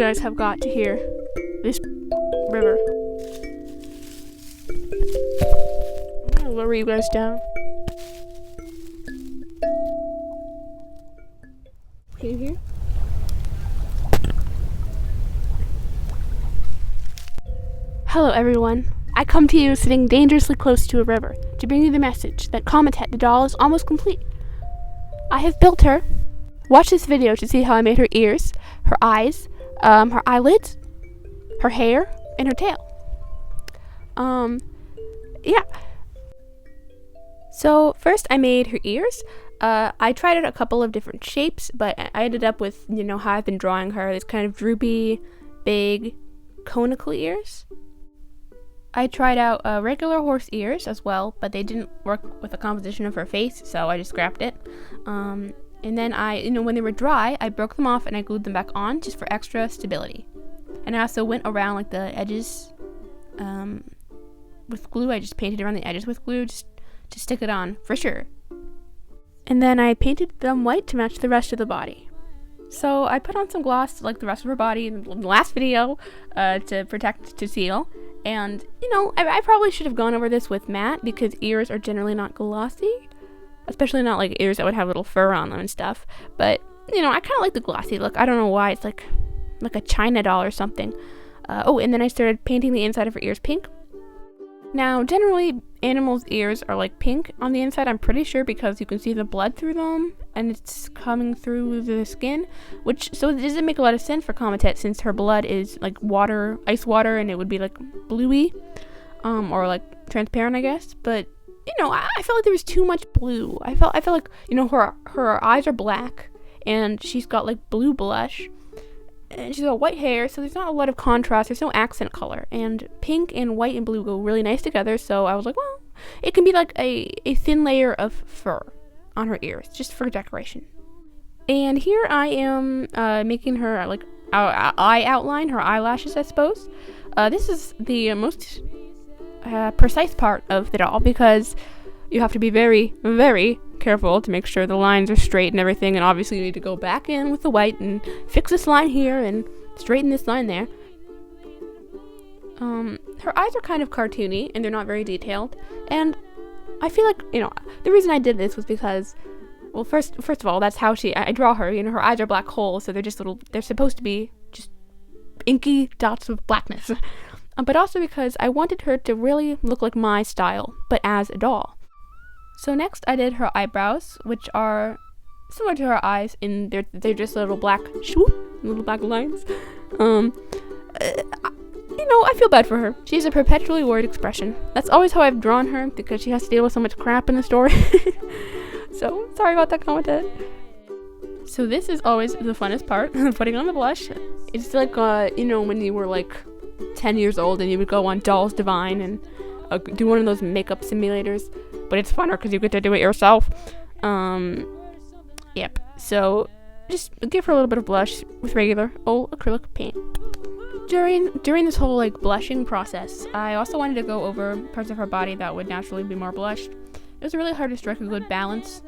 guys have got to hear this river. I'm gonna lower you guys down. Can you hear? Hello everyone. I come to you sitting dangerously close to a river to bring you the message that Cometet the doll is almost complete. I have built her. Watch this video to see how I made her ears, her eyes, her eyelids, her hair, and her tail. Yeah. So first I made her ears. I tried out a couple of different shapes, but I ended up with, how I've been drawing her, these kind of droopy, big, conical ears. I tried out regular horse ears as well, but they didn't work with the composition of her face, so I just scrapped it. And then when they were dry, I broke them off and I glued them back on just for extra stability. And I also went around like the edges with glue. I just painted around the edges with glue just to stick it on for sure. And then I painted them white to match the rest of the body. So I put on some gloss like the rest of her body in the last video to seal. And, I probably should have gone over this with matte because ears are generally not glossy. Especially not like ears that would have little fur on them and stuff. But, I kind of like the glossy look. I don't know why. It's like a China doll or something. And then I started painting the inside of her ears pink. Now, generally, animals' ears are like pink on the inside, I'm pretty sure, because you can see the blood through them and it's coming through the skin, so it doesn't make a lot of sense for Cometet since her blood is like water, ice water, and it would be like bluey, or like transparent, I guess. But I felt like there was too much blue. I felt like her eyes are black and she's got like blue blush. And she's got white hair, so there's not a lot of contrast. There's no accent color. And pink and white and blue go really nice together, so I was like, well, it can be like a thin layer of fur on her ears, just for decoration. And here I am making her like eye outline, her eyelashes, I suppose. This is the most precise part of the doll because you have to be very, very careful to make sure the lines are straight and everything, and obviously you need to go back in with the white and fix this line here and straighten this line there. Her eyes are kind of cartoony and they're not very detailed, and I feel like, the reason I did this was because, well, first of all, that's how I draw her. Her eyes are black holes, so they're supposed to be just inky dots of blackness. But also because I wanted her to really look like my style, but as a doll. So next I did her eyebrows, which are similar to her eyes in they're just little black little black lines. I feel bad for her. She has a perpetually worried expression. That's always how I've drawn her because she has to deal with so much crap in the story. So sorry about that, Cometet. So this is always the funnest part, putting on the blush. It's like when you were like 10 years old and you would go on Dolls Divine and do one of those makeup simulators, but it's funner because you get to do it yourself. Yep. So just give her a little bit of blush with regular old acrylic paint. During this whole like blushing process, I also wanted to go over parts of her body that would naturally be more blushed. It was really hard to strike a good balance.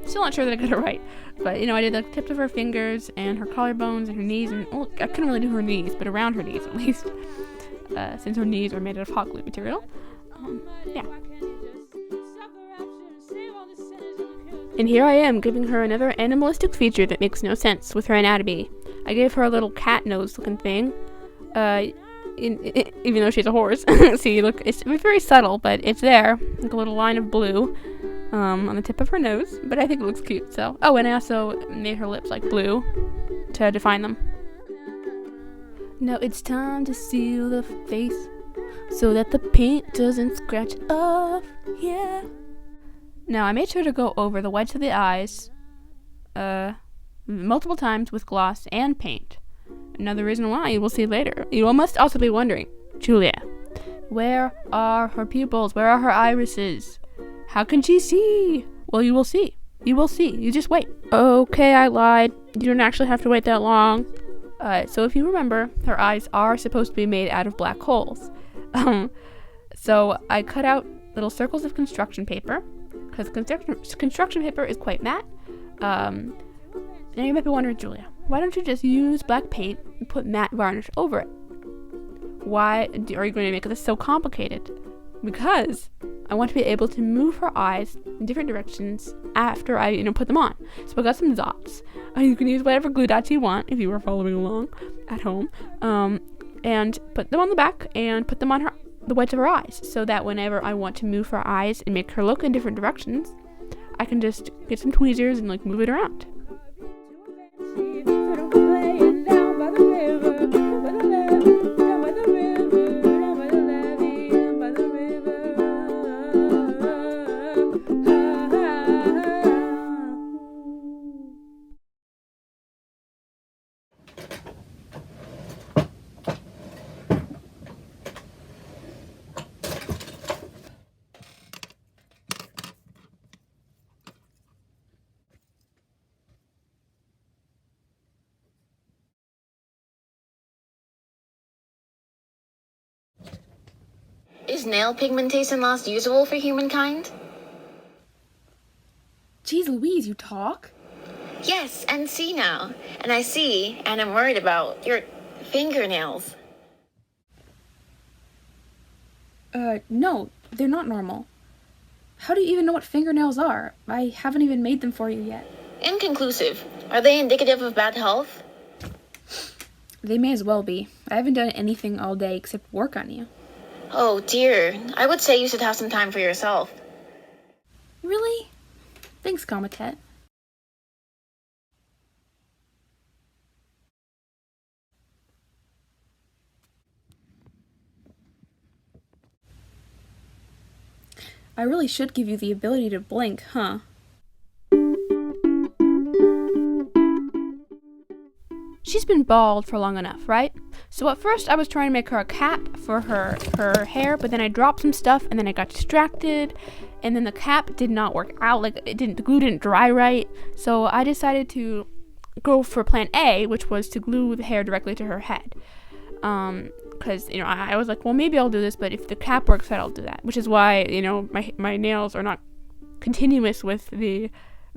Still not sure that I got it right, but I did the tips of her fingers and her collarbones and her knees, and I couldn't really do her knees, but around her knees at least. Since her knees are made out of hot glue material. Yeah. And here I am giving her another animalistic feature that makes no sense with her anatomy. I gave her a little cat nose looking thing, even though she's a horse. See, look, it's very subtle, but it's there, like a little line of blue on the tip of her nose, but I think it looks cute, so. Oh, and I also made her lips like blue to define them. Now it's time to seal the face so that the paint doesn't scratch off, yeah. Now I made sure to go over the whites of the eyes multiple times with gloss and paint. Another reason why you will see later. You must also be wondering, Julia, where are her pupils? Where are her irises? How can she see? Well, you will see. You will see. You just wait. Okay, I lied. You don't actually have to wait that long. So if you remember, her eyes are supposed to be made out of black holes. So I cut out little circles of construction paper, because construction paper is quite matte. And you might be wondering, Julia, why don't you just use black paint and put matte varnish over it? Why are you going to make this so complicated? Because I want to be able to move her eyes in different directions after I, put them on. So I got some dots. You can use whatever glue dots you want if you were following along at home. And put them on the back and put them on the whites of her eyes, so that whenever I want to move her eyes and make her look in different directions, I can just get some tweezers and move it around. Is nail pigmentation loss usable for humankind? Jeez Louise, you talk? Yes, and see now. And I see, and I'm worried about your fingernails. No, they're not normal. How do you even know what fingernails are? I haven't even made them for you yet. Inconclusive. Are they indicative of bad health? They may as well be. I haven't done anything all day except work on you. Oh dear, I would say you should have some time for yourself. Really? Thanks, Comitet. I really should give you the ability to blink, huh? She's been bald for long enough, right? So at first I was trying to make her a cap for her hair, but then I dropped some stuff and then I got distracted, and then the cap did not work out. The glue didn't dry right. So I decided to go for plan A, which was to glue the hair directly to her head. Because, I was like, well, maybe I'll do this, but if the cap works out, I'll do that. Which is why, my nails are not continuous with the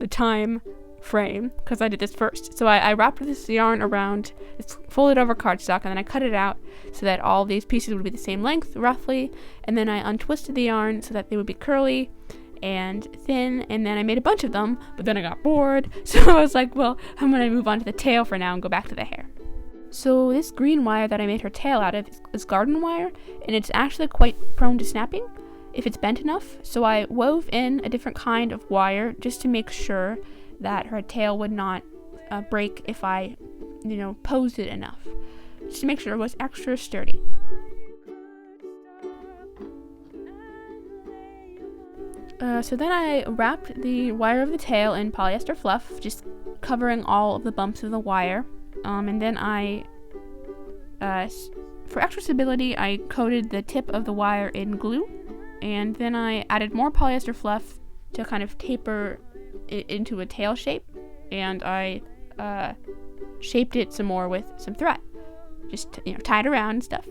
time frame, because I did this first. So I wrapped this yarn around, it's folded over cardstock, and then I cut it out so that all these pieces would be the same length, roughly, and then I untwisted the yarn so that they would be curly and thin, and then I made a bunch of them, but then I got bored, so I was like, well, I'm going to move on to the tail for now and go back to the hair. So this green wire that I made her tail out of is garden wire, and it's actually quite prone to snapping if it's bent enough, so I wove in a different kind of wire just to make sure that her tail would not break if I, posed it enough, just to make sure it was extra sturdy. So then I wrapped the wire of the tail in polyester fluff, just covering all of the bumps of the wire, and then for extra stability, I coated the tip of the wire in glue, and then I added more polyester fluff to kind of taper it into a tail shape, and I shaped it some more with some thread, just tied around and stuff.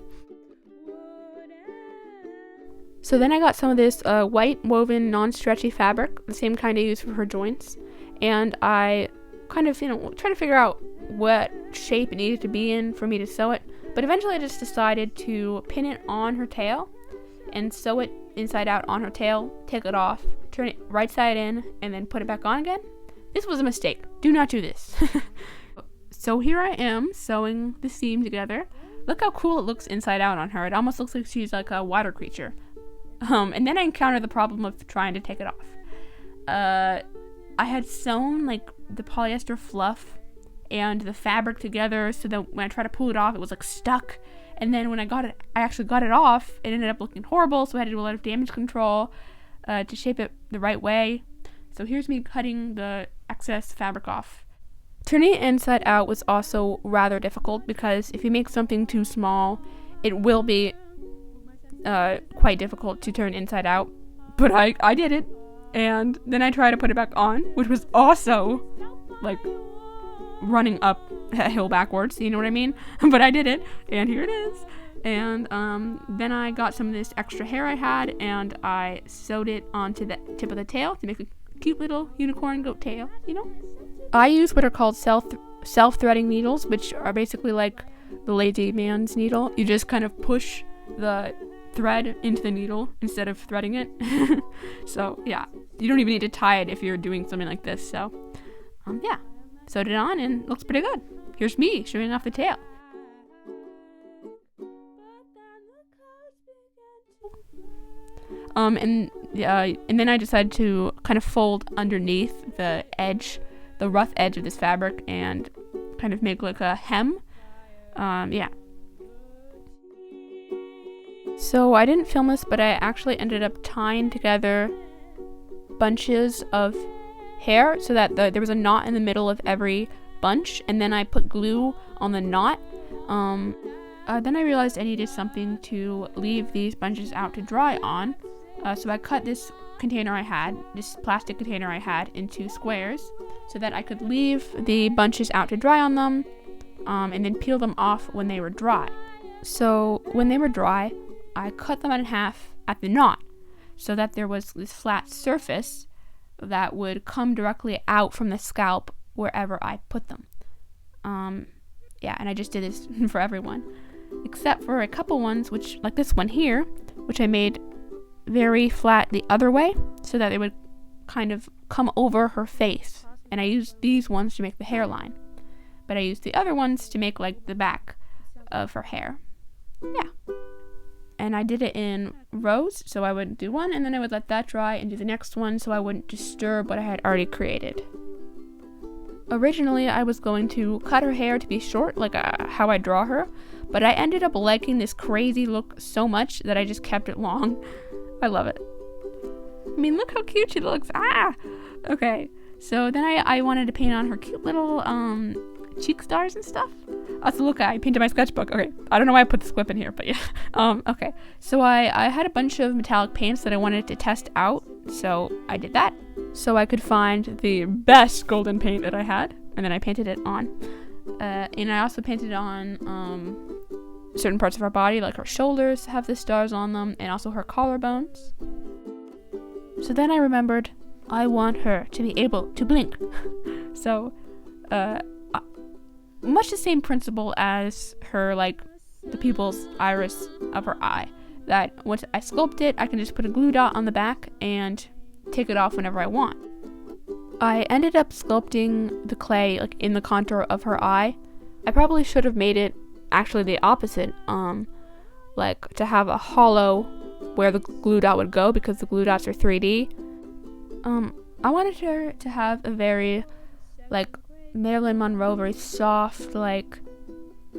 So then I got some of this white woven non-stretchy fabric, the same kind I use for her joints, and I kind of tried to figure out what shape it needed to be in for me to sew it, but eventually I just decided to pin it on her tail and sew it inside out on her tail, take it off, turn it right side in, and then put it back on again. This was a mistake. Do not do this. So here I am sewing the seam together. Look how cool it looks inside out on her. It almost looks like she's like a water creature. And then I encountered the problem of trying to take it off. I had sewn the polyester fluff and the fabric together so that when I tried to pull it off, it was stuck. And then when I actually got it off, it ended up looking horrible, so I had to do a lot of damage control to shape it the right way. So here's me cutting the excess fabric off. Turning it inside out was also rather difficult, because if you make something too small, it will be quite difficult to turn inside out. But I did it, and then I tried to put it back on, which was also running up a hill backwards, you know what I mean? But I did it, and here it is. And then I got some of this extra hair I had, and I sewed it onto the tip of the tail to make a cute little unicorn goat tail, I use what are called self-threading needles, which are basically like the lazy man's needle. You just kind of push the thread into the needle instead of threading it. So yeah, you don't even need to tie it if you're doing something like this. So yeah, sewed it on and looks pretty good. Here's me showing off the tail. And then I decided to kind of fold underneath the edge, the rough edge of this fabric, and kind of make like a hem. Yeah. So I didn't film this, but I actually ended up tying together bunches of hair so that there was a knot in the middle of every bunch, and then I put glue on the knot. Then I realized I needed something to leave these bunches out to dry on. So I cut this plastic container I had into squares so that I could leave the bunches out to dry on them, and then peel them off when they were dry. So when they were dry, I cut them in half at the knot so that there was this flat surface that would come directly out from the scalp wherever I put them. Yeah, and I just did this for everyone, except for a couple ones, which, like this one here, which I made very flat the other way so that it would kind of come over her face. And I used these ones to make the hairline, but I used the other ones to make like the back of her hair. Yeah. And I did it in rows, so I would do one and then I would let that dry and do the next one so I wouldn't disturb what I had already created. Originally, I was going to cut her hair to be short, like how I draw her, but I ended up liking this crazy look so much that I just kept it long. I love it. I mean, look how cute she looks. Ah! Okay, so then I wanted to paint on her cute little cheek stars and stuff. So look, I painted my sketchbook. Okay, I don't know why I put this clip in here, but yeah. Okay, so I had a bunch of metallic paints that I wanted to test out, so I did that. So I could find the best golden paint that I had, and then I painted it on. And I also painted on certain parts of her body, like her shoulders have the stars on them, and also her collarbones. So then I remembered I want her to be able to blink. So, much the same principle as her, like, the pupil's iris of her eye. That once I sculpt it, I can just put a glue dot on the back and take it off whenever I want. I ended up sculpting the clay, like, in the contour of her eye. I probably should have made it actually the opposite, like to have a hollow where the glue dot would go because the glue dots are 3D. I wanted her to have a very, like, Marilyn Monroe, very soft, like,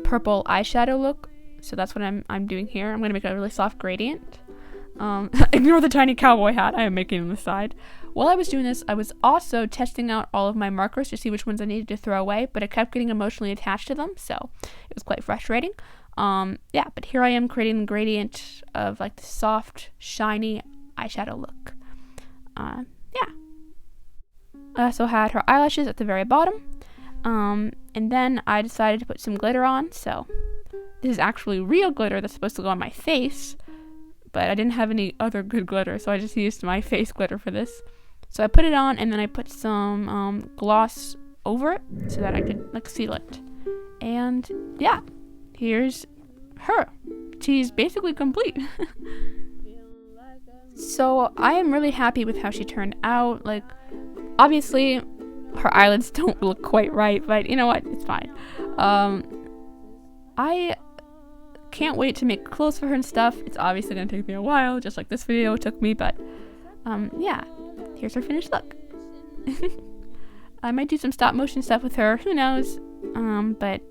purple eyeshadow look. So that's what I'm doing here. I'm gonna make a really soft gradient. Ignore the tiny cowboy hat I am making on the side. While I was doing this, I was also testing out all of my markers to see which ones I needed to throw away, but I kept getting emotionally attached to them, so it was quite frustrating. Yeah, but here I am creating the gradient of like the soft, shiny eyeshadow look. Yeah. I also had her eyelashes at the very bottom, and then I decided to put some glitter on, so this is actually real glitter that's supposed to go on my face, but I didn't have any other good glitter, so I just used my face glitter for this. So I put it on, and then I put some gloss over it so that I could, like, seal it. And yeah, here's her. She's basically complete. So I am really happy with how she turned out. Like, obviously, her eyelids don't look quite right, but you know what? It's fine. I can't wait to make clothes for her and stuff. It's obviously gonna take me a while, just like this video took me, but yeah, here's her finished look. I might do some stop motion stuff with her, who knows, but